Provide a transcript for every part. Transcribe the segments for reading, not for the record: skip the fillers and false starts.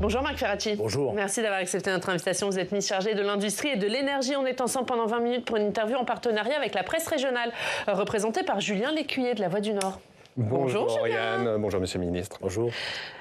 Bonjour Marc Ferracci. Bonjour. Merci d'avoir accepté notre invitation. Vous êtes ministre chargé de l'industrie et de l'énergie. On est ensemble pendant 20 minutes pour une interview en partenariat avec la presse régionale, représentée par Julien Lécuyer de La Voix du Nord. Bonjour Yann, bonjour Monsieur le Ministre. Bonjour.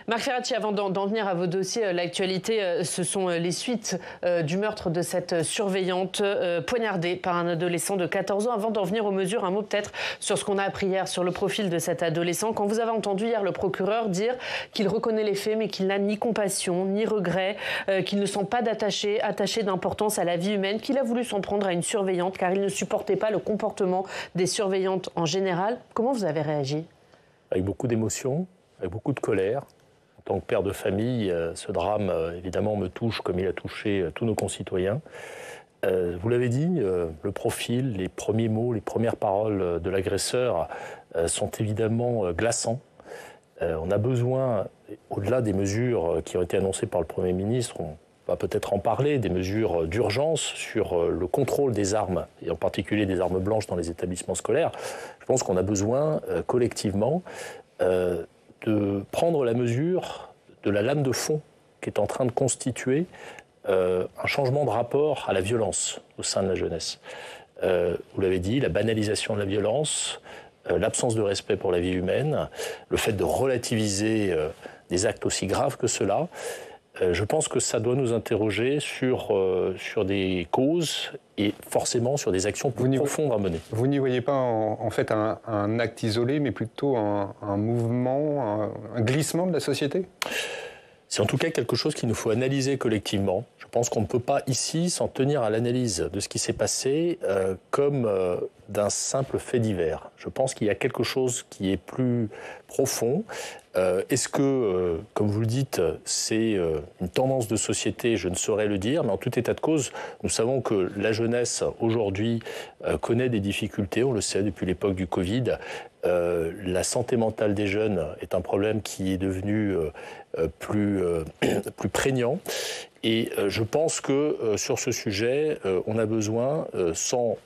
Marc Ferracci, avant d'en venir à vos dossiers, l'actualité, ce sont les suites du meurtre de cette surveillante poignardée par un adolescent de 14 ans. Avant d'en venir aux mesures, un mot peut-être sur ce qu'on a appris hier, sur le profil de cet adolescent. Quand vous avez entendu hier le procureur dire qu'il reconnaît les faits, mais qu'il n'a ni compassion, ni regret, qu'il ne sent pas attaché d'importance à la vie humaine, qu'il a voulu s'en prendre à une surveillante car il ne supportait pas le comportement des surveillantes en général. Comment vous avez réagi ? Avec beaucoup d'émotion, avec beaucoup de colère. En tant que père de famille, ce drame, évidemment, me touche comme il a touché tous nos concitoyens. Vous l'avez dit, le profil, les premiers mots, les premières paroles de l'agresseur sont évidemment glaçants. On a besoin, au-delà des mesures qui ont été annoncées par le Premier ministre, on va peut-être en parler, des mesures d'urgence sur le contrôle des armes, et en particulier des armes blanches dans les établissements scolaires. Je pense qu'on a besoin, collectivement, de prendre la mesure de la lame de fond qui est en train de constituer un changement de rapport à la violence au sein de la jeunesse. Vous l'avez dit, la banalisation de la violence, l'absence de respect pour la vie humaine, le fait de relativiser des actes aussi graves que cela. Je pense que ça doit nous interroger sur des causes et forcément sur des actions plus profondes à mener. Vous n'y voyez pas en fait un acte isolé, mais plutôt un mouvement, un glissement de la société ? C'est en tout cas quelque chose qu'il nous faut analyser collectivement. Je pense qu'on ne peut pas ici s'en tenir à l'analyse de ce qui s'est passé comme d'un simple fait divers. Je pense qu'il y a quelque chose qui est plus profond. Est-ce que, comme vous le dites, c'est une tendance de société? Je ne saurais le dire, mais en tout état de cause, nous savons que la jeunesse, aujourd'hui, connaît des difficultés, on le sait depuis l'époque du Covid. La santé mentale des jeunes est un problème qui est devenu plus prégnant. Et je pense que sur ce sujet, on a besoin, sans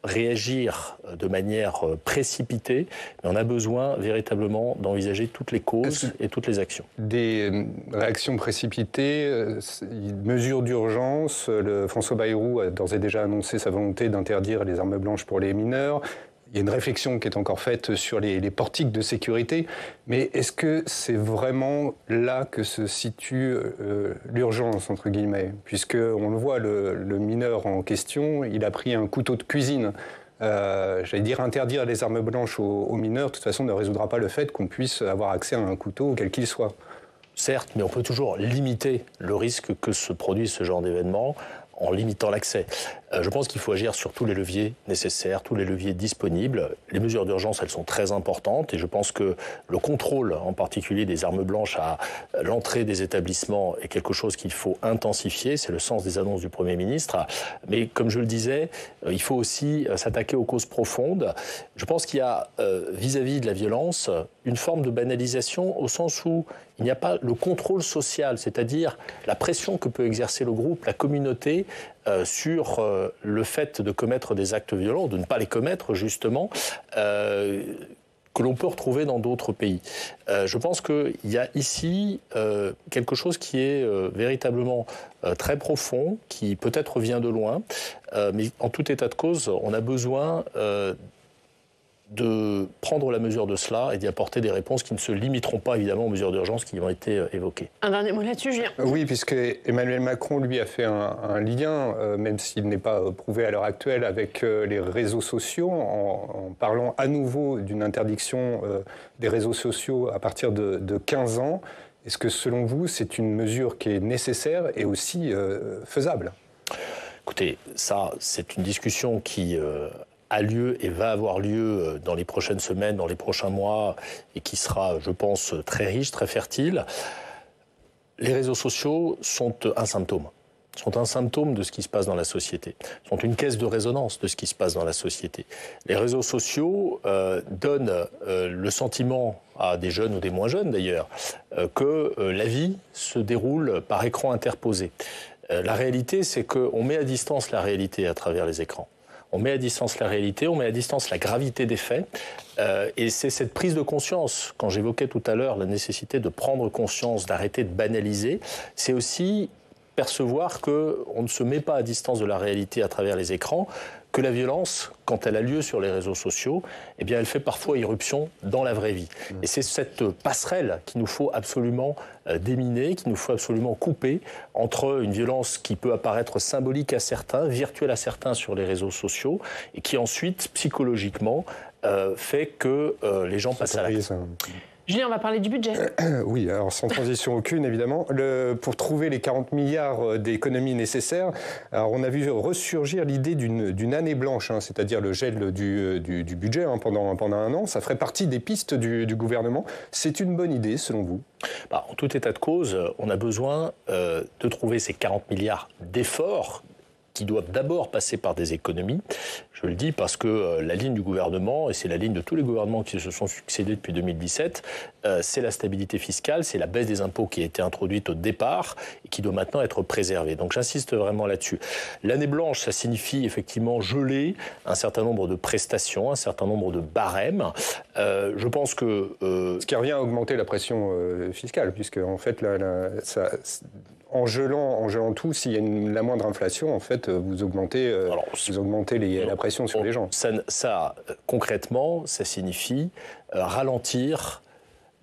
réagir de manière précipitée, mais on a besoin véritablement d'envisager toutes les causes et toutes les actions. Des réactions précipitées, mesures d'urgence, François Bayrou a d'ores et déjà annoncé sa volonté d'interdire les armes blanches pour les mineurs. Il y a une réflexion qui est encore faite sur les portiques de sécurité, mais est-ce que c'est vraiment là que se situe l'urgence, entre guillemets ? Puisqu'on le voit, le mineur en question, il a pris un couteau de cuisine. J'allais dire, interdire les armes blanches aux mineurs, de toute façon, ne résoudra pas le fait qu'on puisse avoir accès à un couteau, quel qu'il soit. Certes, mais on peut toujours limiter le risque que se produise ce genre d'événement en limitant l'accès. Je pense qu'il faut agir sur tous les leviers nécessaires, tous les leviers disponibles. Les mesures d'urgence, elles sont très importantes et je pense que le contrôle, en particulier des armes blanches à l'entrée des établissements, est quelque chose qu'il faut intensifier. C'est le sens des annonces du Premier ministre. Mais comme je le disais, il faut aussi s'attaquer aux causes profondes. Je pense qu'il y a, vis-à-vis de la violence, une forme de banalisation au sens où il n'y a pas le contrôle social, c'est-à-dire la pression que peut exercer le groupe, la communauté, sur le fait de commettre des actes violents, de ne pas les commettre justement, que l'on peut retrouver dans d'autres pays. Je pense qu'il y a ici quelque chose qui est véritablement très profond, qui peut-être vient de loin, mais en tout état de cause, on a besoin de prendre la mesure de cela et d'y apporter des réponses qui ne se limiteront pas évidemment aux mesures d'urgence qui ont été évoquées. Un dernier mot là-dessus, Julien. Oui, puisque Emmanuel Macron, lui, a fait un lien, même s'il n'est pas prouvé à l'heure actuelle, avec les réseaux sociaux, en parlant à nouveau d'une interdiction des réseaux sociaux à partir de 15 ans. Est-ce que, selon vous, c'est une mesure qui est nécessaire et aussi faisable ? Écoutez, ça, c'est une discussion qui a lieu et va avoir lieu dans les prochaines semaines, dans les prochains mois, et qui sera, je pense, très riche, très fertile. Les réseaux sociaux sont un symptôme de ce qui se passe dans la société, sont une caisse de résonance de ce qui se passe dans la société. Les réseaux sociaux donnent le sentiment à des jeunes ou des moins jeunes d'ailleurs que la vie se déroule par écran interposé. La réalité, c'est qu'on met à distance la réalité à travers les écrans. on met à distance la réalité, on met à distance la gravité des faits. Et c'est cette prise de conscience, quand j'évoquais tout à l'heure la nécessité de prendre conscience, d'arrêter de banaliser, c'est aussi percevoir qu'on ne se met pas à distance de la réalité à travers les écrans, que la violence, quand elle a lieu sur les réseaux sociaux, eh bien, elle fait parfois irruption dans la vraie vie. Et c'est cette passerelle qu'il nous faut absolument déminer, qu'il nous faut absolument couper entre une violence qui peut apparaître symbolique à certains, virtuelle à certains sur les réseaux sociaux, et qui ensuite, psychologiquement, fait que les gens passent à l'acte. Julien, on va parler du budget. Oui, alors sans transition aucune, évidemment. Pour trouver les 40 milliards d'économies nécessaires, alors on a vu ressurgir l'idée d'une année blanche, c'est-à-dire le gel du budget pendant un an. Ça ferait partie des pistes du gouvernement. C'est une bonne idée, selon vous ? En tout état de cause, on a besoin de trouver ces 40 milliards d'efforts qui doivent d'abord passer par des économies. Je le dis parce que la ligne du gouvernement, et c'est la ligne de tous les gouvernements qui se sont succédés depuis 2017, c'est la stabilité fiscale, c'est la baisse des impôts qui a été introduite au départ et qui doit maintenant être préservée. Donc j'insiste vraiment là-dessus. L'année blanche, ça signifie effectivement geler un certain nombre de prestations, un certain nombre de barèmes. Je pense que... Ce qui revient à augmenter la pression fiscale, puisque en fait, en gelant tout, s'il y a la moindre inflation, en fait, vous augmentez la pression sur les gens. Concrètement, ça signifie ralentir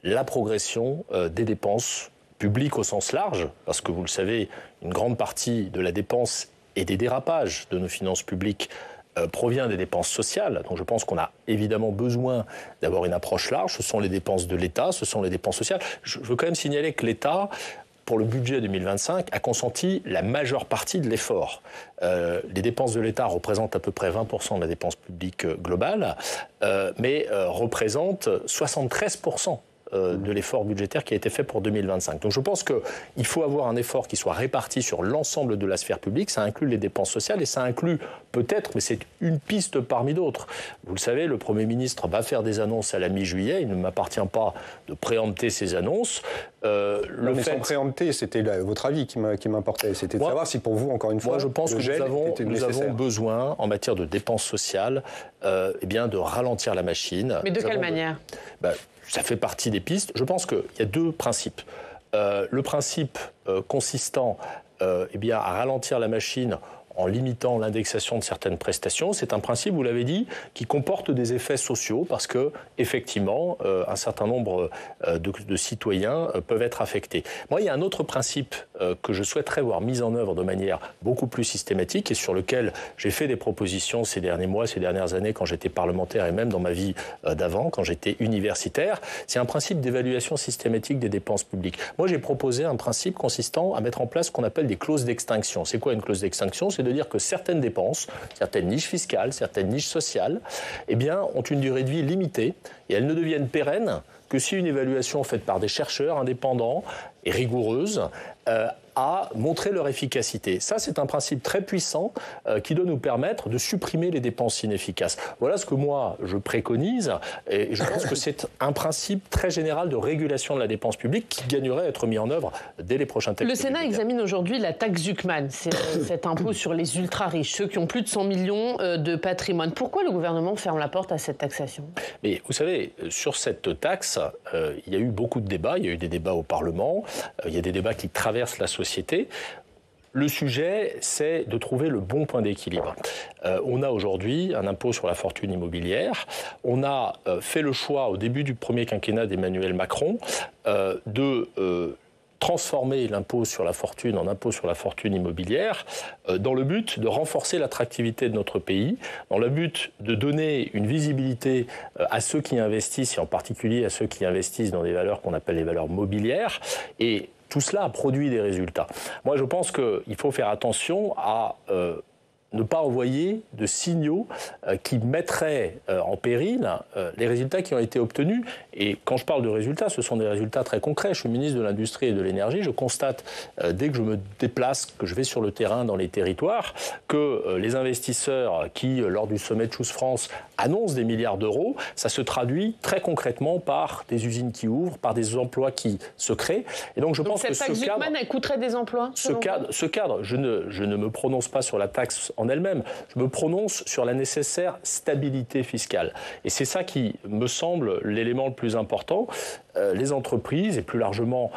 la progression des dépenses publiques au sens large, parce que vous le savez, une grande partie de la dépense et des dérapages de nos finances publiques provient des dépenses sociales. Donc je pense qu'on a évidemment besoin d'avoir une approche large. Ce sont les dépenses de l'État, ce sont les dépenses sociales. Je veux quand même signaler que l'État, pour le budget 2025, a consenti la majeure partie de l'effort. Les dépenses de l'État représentent à peu près 20% de la dépense publique globale, mais représentent 73% de l'effort budgétaire qui a été fait pour 2025. Donc je pense qu'il faut avoir un effort qui soit réparti sur l'ensemble de la sphère publique. Ça inclut les dépenses sociales et ça inclut peut-être, mais c'est une piste parmi d'autres. Vous le savez, le Premier ministre va faire des annonces à la mi-juillet. Il ne m'appartient pas de préempter ces annonces. Sans préempter, c'était votre avis qui m'importait. C'était de savoir si pour vous, encore une fois, je pense que nous avons besoin, en matière de dépenses sociales, de ralentir la machine. Mais de quelle manière ? Ça fait partie des pistes. Je pense qu'il y a deux principes. Le principe consistant à ralentir la machine en limitant l'indexation de certaines prestations, c'est un principe, vous l'avez dit, qui comporte des effets sociaux parce que, effectivement, un certain nombre de citoyens peuvent être affectés. Moi, il y a un autre principe que je souhaiterais voir mis en œuvre de manière beaucoup plus systématique et sur lequel j'ai fait des propositions ces derniers mois, ces dernières années, quand j'étais parlementaire et même dans ma vie d'avant, quand j'étais universitaire. C'est un principe d'évaluation systématique des dépenses publiques. Moi, j'ai proposé un principe consistant à mettre en place ce qu'on appelle des clauses d'extinction. C'est quoi une clause d'extinction ? C'est de dire que certaines dépenses, certaines niches fiscales, certaines niches sociales, ont une durée de vie limitée et elles ne deviennent pérennes que si une évaluation faite par des chercheurs indépendants et rigoureuse a montré leur efficacité. Ça, c'est un principe très puissant qui doit nous permettre de supprimer les dépenses inefficaces. Voilà ce que moi, je préconise et je pense que c'est un principe très général de régulation de la dépense publique qui gagnerait à être mis en œuvre dès les prochains textes. Le Sénat examine aujourd'hui la taxe Zuckman, c'est cet impôt sur les ultra-riches, ceux qui ont plus de 100 millions de patrimoine. Pourquoi le gouvernement ferme la porte à cette taxation ? Mais vous savez, sur cette taxe, il y a eu beaucoup de débats. Il y a eu des débats au Parlement, il y a des débats qui traversent la société. Le sujet, c'est de trouver le bon point d'équilibre. On a aujourd'hui un impôt sur la fortune immobilière. On a fait le choix, au début du premier quinquennat d'Emmanuel Macron, de transformer l'impôt sur la fortune en impôt sur la fortune immobilière dans le but de renforcer l'attractivité de notre pays, dans le but de donner une visibilité à ceux qui investissent, et en particulier à ceux qui investissent dans des valeurs qu'on appelle les valeurs mobilières. Et tout cela a produit des résultats. Moi, je pense qu'il faut faire attention à ne pas envoyer de signaux qui mettraient en péril les résultats qui ont été obtenus. Et quand je parle de résultats, ce sont des résultats très concrets. Je suis ministre de l'Industrie et de l'Énergie. Je constate, dès que je me déplace, que je vais sur le terrain dans les territoires, que les investisseurs qui, lors du sommet de Choose France, annoncent des milliards d'euros, ça se traduit très concrètement par des usines qui ouvrent, par des emplois qui se créent. Et donc je pense que cette taxe Zuckman, elle coûterait des emplois ? Ce cadre, je ne me prononce pas sur la taxe en elle-même. Je me prononce sur la nécessaire stabilité fiscale. Et c'est ça qui me semble l'élément le plus important. Les entreprises et plus largement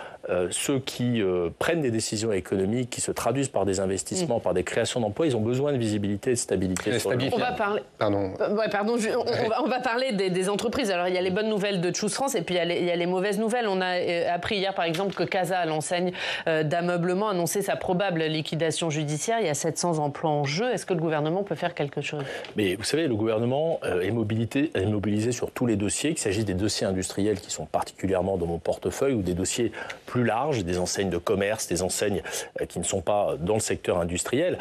ceux qui prennent des décisions économiques qui se traduisent par des investissements, par des créations d'emplois, ils ont besoin de visibilité et de stabilité. On va parler. On va parler des entreprises. Alors il y a les bonnes nouvelles de Choose France et puis il y a les mauvaises nouvelles. On a appris hier par exemple que Casa, l'enseigne d'ameublement, a annoncé sa probable liquidation judiciaire. Il y a 700 emplois en jeu. Est-ce que le gouvernement peut faire quelque chose? Mais vous savez, le gouvernement est mobilisé sur tous les dossiers, qu'il s'agisse des dossiers industriels qui sont particulièrement dans mon portefeuille ou des dossiers plus larges, des enseignes de commerce, des enseignes qui ne sont pas dans le secteur industriel.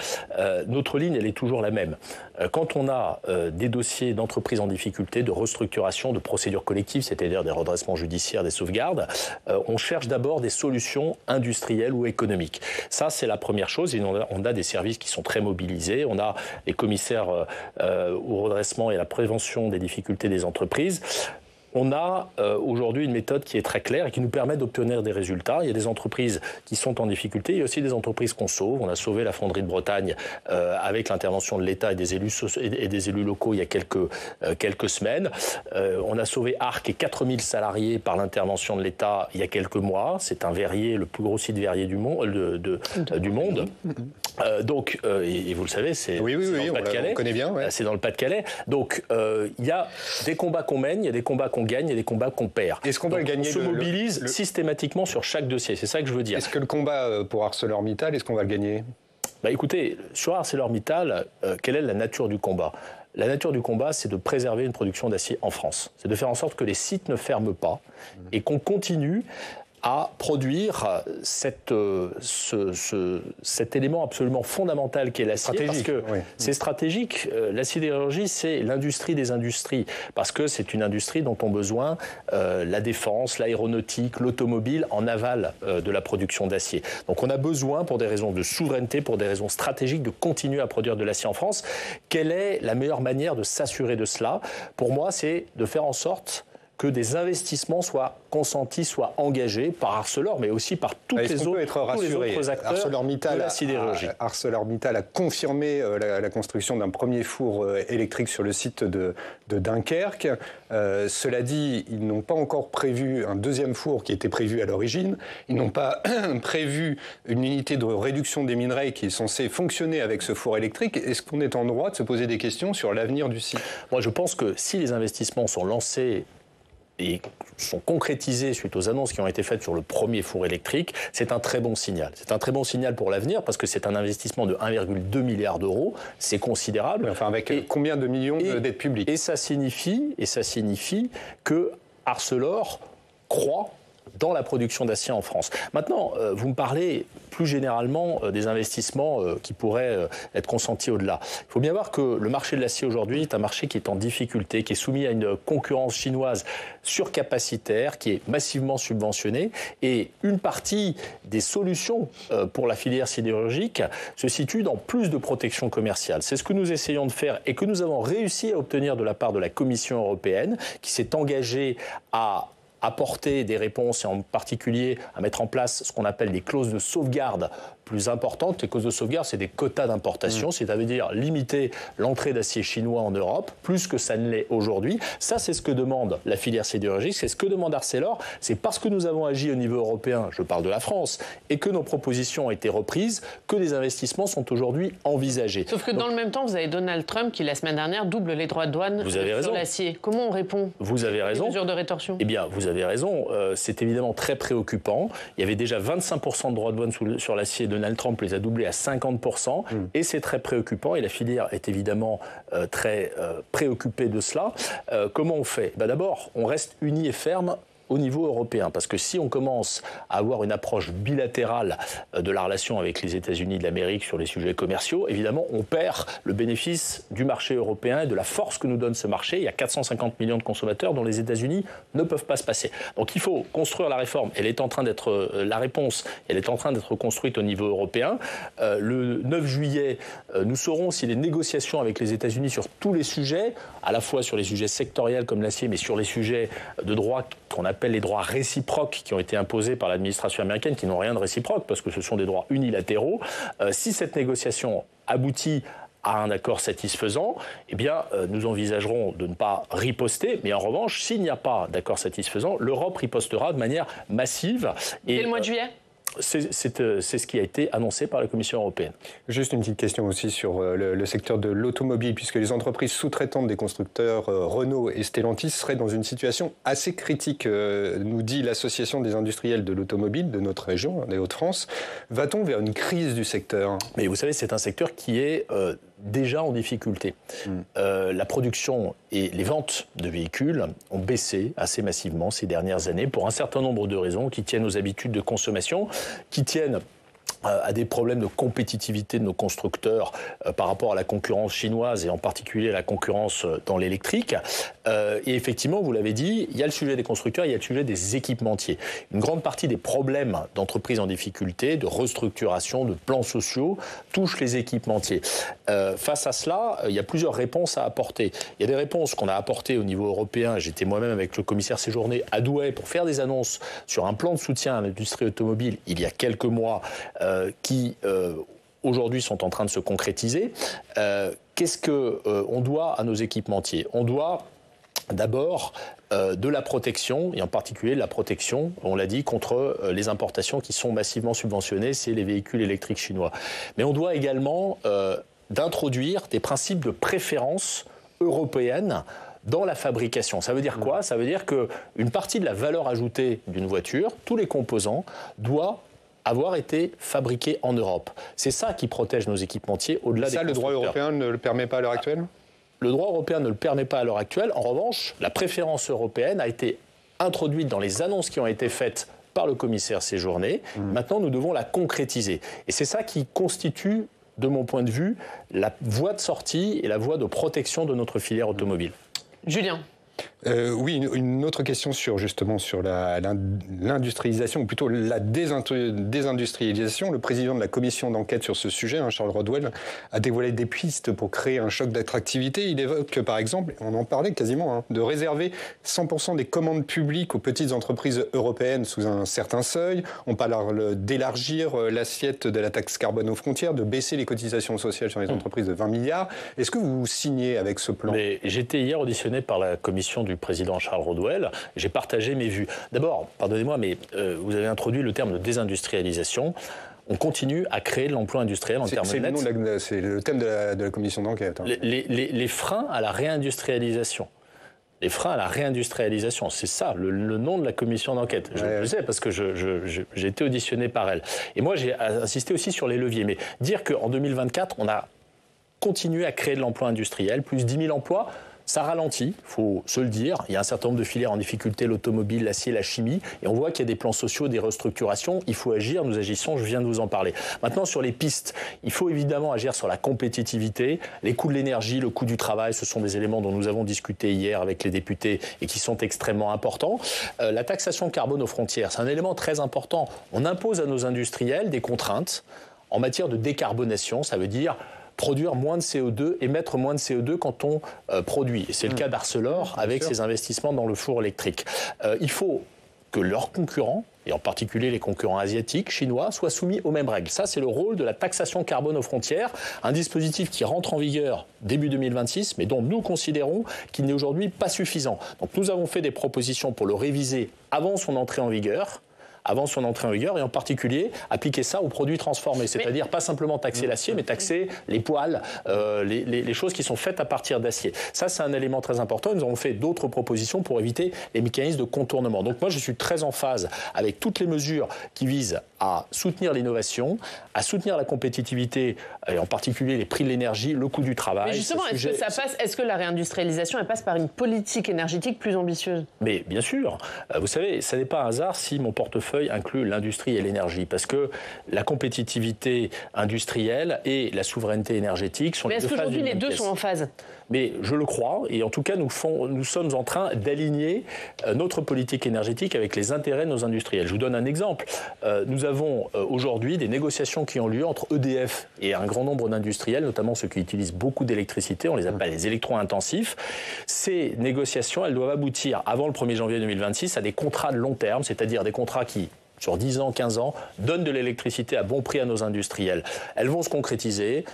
Notre ligne, elle est toujours la même. Quand on a des dossiers d'entreprises en difficulté, de restructuration, de procédures collectives, c'est-à-dire des redressements judiciaires, des sauvegardes, on cherche d'abord des solutions industrielles ou économiques. Ça, c'est la première chose. Et on a des services qui sont très mobilisés. On a les commissaires au redressement et à la prévention des difficultés des entreprises. On a aujourd'hui une méthode qui est très claire et qui nous permet d'obtenir des résultats. Il y a des entreprises qui sont en difficulté, il y a aussi des entreprises qu'on sauve. On a sauvé la fonderie de Bretagne avec l'intervention de l'État et des élus locaux il y a quelques semaines. On a sauvé Arc et 4000 salariés par l'intervention de l'État il y a quelques mois. C'est un verrier, le plus gros site verrier du monde. Donc, et vous le savez, c'est dans le Pas-de-Calais. On connaît bien. Ouais. C'est dans le Pas-de-Calais. Donc, il y a des combats qu'on mène, il y a des combats qu'on gagne et des combats qu'on perd. Est-ce qu'on va gagner? On se mobilise systématiquement sur chaque dossier. C'est ça que je veux dire. Est-ce que le combat pour ArcelorMittal, est-ce qu'on va le gagner? Écoutez, sur ArcelorMittal, quelle est la nature du combat? La nature du combat, c'est de préserver une production d'acier en France. C'est de faire en sorte que les sites ne ferment pas et qu'on continue à produire cet élément absolument fondamental qu'est l'acier, parce que c'est stratégique. La sidérurgie, c'est l'industrie des industries, parce que c'est une industrie dont ont besoin la défense, l'aéronautique, l'automobile en aval de la production d'acier. Donc on a besoin, pour des raisons de souveraineté, pour des raisons stratégiques, de continuer à produire de l'acier en France. Quelle est la meilleure manière de s'assurer de cela? Pour moi, c'est de faire en sorte que des investissements soient consentis, soient engagés par Arcelor, mais aussi par tous les autres acteurs de la sidérurgie. ArcelorMittal a confirmé la construction d'un premier four électrique sur le site de Dunkerque. Cela dit, ils n'ont pas encore prévu un deuxième four qui était prévu à l'origine. Ils n'ont pas prévu une unité de réduction des minerais qui est censée fonctionner avec ce four électrique. Est-ce qu'on est en droit de se poser des questions sur l'avenir du site? Moi, je pense que si les investissements sont lancés et sont concrétisés suite aux annonces qui ont été faites sur le premier four électrique, c'est un très bon signal. C'est un très bon signal pour l'avenir parce que c'est un investissement de 1,2 milliard d'euros, c'est considérable. Enfin, avec combien de millions d'aides publiques? Et ça signifie que Arcelor croit dans la production d'acier en France. Maintenant, vous me parlez plus généralement des investissements qui pourraient être consentis au-delà. Il faut bien voir que le marché de l'acier aujourd'hui est un marché qui est en difficulté, qui est soumis à une concurrence chinoise surcapacitaire, qui est massivement subventionnée. Et une partie des solutions pour la filière sidérurgique se situe dans plus de protection commerciale. C'est ce que nous essayons de faire et que nous avons réussi à obtenir de la part de la Commission européenne, qui s'est engagée à apporter des réponses et en particulier à mettre en place ce qu'on appelle des clauses de sauvegarde plus importantes. Les clauses de sauvegarde, c'est des quotas d'importation, c'est-à-dire limiter l'entrée d'acier chinois en Europe, plus que ça ne l'est aujourd'hui. Ça, c'est ce que demande la filière sidérurgique, c'est ce que demande Arcelor. C'est parce que nous avons agi au niveau européen, je parle de la France, et que nos propositions ont été reprises, que des investissements sont aujourd'hui envisagés. Sauf que dans le même temps, vous avez Donald Trump qui, la semaine dernière, double les droits de douane sur l'acier. Comment on répond? Vous avez raison. Les mesures de rétorsion? Eh bien, vous avez raison. C'est évidemment très préoccupant. Il y avait déjà 25% de droits de douane sur l'acier. Donald Trump les a doublés à 50%. Et c'est très préoccupant. Et la filière est évidemment très préoccupée de cela. Comment on fait? D'abord, on reste unis et ferme au niveau européen. Parce que si on commence à avoir une approche bilatérale de la relation avec les États-Unis d'Amérique sur les sujets commerciaux, évidemment, on perd le bénéfice du marché européen et de la force que nous donne ce marché. Il y a 450 millions de consommateurs dont les États-Unis ne peuvent pas se passer. Donc il faut construire la réforme. Elle est en train d'être la réponse. Elle est en train d'être construite au niveau européen. Le 9 juillet, nous saurons si les négociations avec les États-Unis sur tous les sujets, à la fois sur les sujets sectoriels comme l'acier, mais sur les sujets de droit qu'on appelle les droits réciproques qui ont été imposés par l'administration américaine, qui n'ont rien de réciproque parce que ce sont des droits unilatéraux. Si cette négociation aboutit à un accord satisfaisant, eh bien, nous envisagerons de ne pas riposter, mais en revanche, s'il n'y a pas d'accord satisfaisant, l'Europe ripostera de manière massive. Dès le mois de juillet ? C'est ce qui a été annoncé par la Commission européenne. Juste une petite question aussi sur le secteur de l'automobile, puisque les entreprises sous-traitantes des constructeurs Renault et Stellantis seraient dans une situation assez critique, nous dit l'Association des industriels de l'automobile de notre région, des Hauts-de-France. Va-t-on vers une crise du secteur ? Mais vous savez, c'est un secteur qui est déjà en difficulté. La production et les ventes de véhicules ont baissé assez massivement ces dernières années pour un certain nombre de raisons qui tiennent aux habitudes de consommation, qui tiennent à des problèmes de compétitivité de nos constructeurs par rapport à la concurrence chinoise et en particulier la concurrence dans l'électrique. Et effectivement, vous l'avez dit, il y a le sujet des constructeurs, il y a le sujet des équipementiers. Une grande partie des problèmes d'entreprises en difficulté, de restructuration, de plans sociaux, touchent les équipementiers. Face à cela, il y a plusieurs réponses à apporter. Il y a des réponses qu'on a apportées au niveau européen. J'étais moi-même avec le commissaire Séjourné à Douai pour faire des annonces sur un plan de soutien à l'industrie automobile il y a quelques mois qui aujourd'hui sont en train de se concrétiser. Qu'est-ce qu'on doit à nos équipementiers ? On doit d'abord de la protection, et en particulier de la protection, on l'a dit, contre les importations qui sont massivement subventionnées, c'est les véhicules électriques chinois. Mais on doit également d'introduire des principes de préférence européenne dans la fabrication. Ça veut dire quoi ? Ça veut dire qu'une partie de la valeur ajoutée d'une voiture, tous les composants, doit avoir été fabriqués en Europe. C'est ça qui protège nos équipementiers au-delà des constructeurs. Ça, le droit européen ne le permet pas à l'heure actuelle ? Le droit européen ne le permet pas à l'heure actuelle. En revanche, la préférence européenne a été introduite dans les annonces qui ont été faites par le commissaire Séjourné. Maintenant, nous devons la concrétiser. Et c'est ça qui constitue, de mon point de vue, la voie de sortie et la voie de protection de notre filière automobile. Julien. Oui, une autre question sur l'industrialisation, ou plutôt la désindustrialisation. Le président de la commission d'enquête sur ce sujet, Charles Rodwell, a dévoilé des pistes pour créer un choc d'attractivité. Il évoque, par exemple, on en parlait quasiment, de réserver 100% des commandes publiques aux petites entreprises européennes sous un certain seuil. On parle d'élargir l'assiette de la taxe carbone aux frontières, de baisser les cotisations sociales sur les entreprises de 20 milliards. Est-ce que vous signez avec ce plan ? J'étais hier auditionné par la commission du président Charles Rodwell, j'ai partagé mes vues. D'abord, pardonnez-moi, mais vous avez introduit le terme de désindustrialisation. On continue à créer de l'emploi industriel en termes nets. C'est le thème de la commission d'enquête. Les freins à la réindustrialisation. Les freins à la réindustrialisation, c'est ça, le nom de la commission d'enquête. Je le sais parce que j'ai été auditionné par elle. Et moi, j'ai insisté aussi sur les leviers. Mais dire qu'en 2024, on a continué à créer de l'emploi industriel, plus 10 000 emplois, ça ralentit, il faut se le dire. Il y a un certain nombre de filières en difficulté, l'automobile, l'acier, la chimie. Et on voit qu'il y a des plans sociaux, des restructurations. Il faut agir, nous agissons, je viens de vous en parler. Maintenant, sur les pistes, il faut évidemment agir sur la compétitivité. Les coûts de l'énergie, le coût du travail, ce sont des éléments dont nous avons discuté hier avec les députés et qui sont extrêmement importants. La taxation carbone aux frontières, c'est un élément très important. On impose à nos industriels des contraintes en matière de décarbonation. Ça veut dire produire moins de CO2, émettre moins de CO2 quand on produit. Et c'est le cas d'Arcelor avec ses investissements dans le four électrique. Il faut que leurs concurrents, et en particulier les concurrents asiatiques, chinois, soient soumis aux mêmes règles. Ça, c'est le rôle de la taxation carbone aux frontières, un dispositif qui rentre en vigueur début 2026, mais dont nous considérons qu'il n'est aujourd'hui pas suffisant. Donc nous avons fait des propositions pour le réviser avant son entrée en vigueur, et en particulier appliquer ça aux produits transformés, c'est-à-dire pas simplement taxer l'acier, mais taxer les poêles, les choses qui sont faites à partir d'acier. Ça, c'est un élément très important. Nous avons fait d'autres propositions pour éviter les mécanismes de contournement. Donc moi, je suis très en phase avec toutes les mesures qui visent à soutenir l'innovation, à soutenir la compétitivité, et en particulier les prix de l'énergie, le coût du travail. Mais justement, est-ce que la réindustrialisation, elle passe par une politique énergétique plus ambitieuse ? Mais bien sûr. Vous savez, ça n'est pas un hasard si mon portefeuille inclut l'industrie et l'énergie, parce que la compétitivité industrielle et la souveraineté énergétique sont les deux phases. Mais est-ce qu'aujourd'hui les deux sont en phase ? Mais je le crois, et en tout cas nous sommes en train d'aligner notre politique énergétique avec les intérêts de nos industriels. Je vous donne un exemple. Nous avons aujourd'hui des négociations qui ont lieu entre EDF et un grand nombre d'industriels, notamment ceux qui utilisent beaucoup d'électricité, on les appelle les électro-intensifs. Ces négociations, elles doivent aboutir avant le 1er janvier 2026 à des contrats de long terme, c'est-à-dire des contrats qui, sur 10 ans, 15 ans, donnent de l'électricité à bon prix à nos industriels. Elles vont se concrétiser.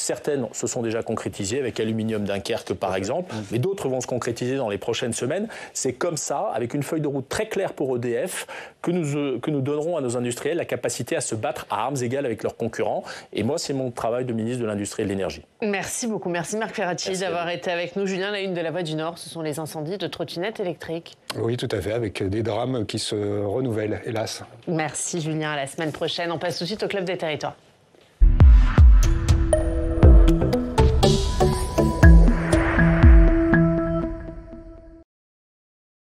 Certaines se sont déjà concrétisées avec Aluminium Dunkerque par exemple, mais d'autres vont se concrétiser dans les prochaines semaines. C'est comme ça, avec une feuille de route très claire pour EDF, que nous donnerons à nos industriels la capacité à se battre à armes égales avec leurs concurrents. Et moi, c'est mon travail de ministre de l'Industrie et de l'Énergie. Merci beaucoup. Merci Marc Ferracci d'avoir été avec nous. Julien, la une de La Voix du Nord, ce sont les incendies de trottinettes électriques. Oui, tout à fait, avec des drames qui se renouvellent, hélas. Merci Julien. À la semaine prochaine. On passe tout de suite au Club des Territoires.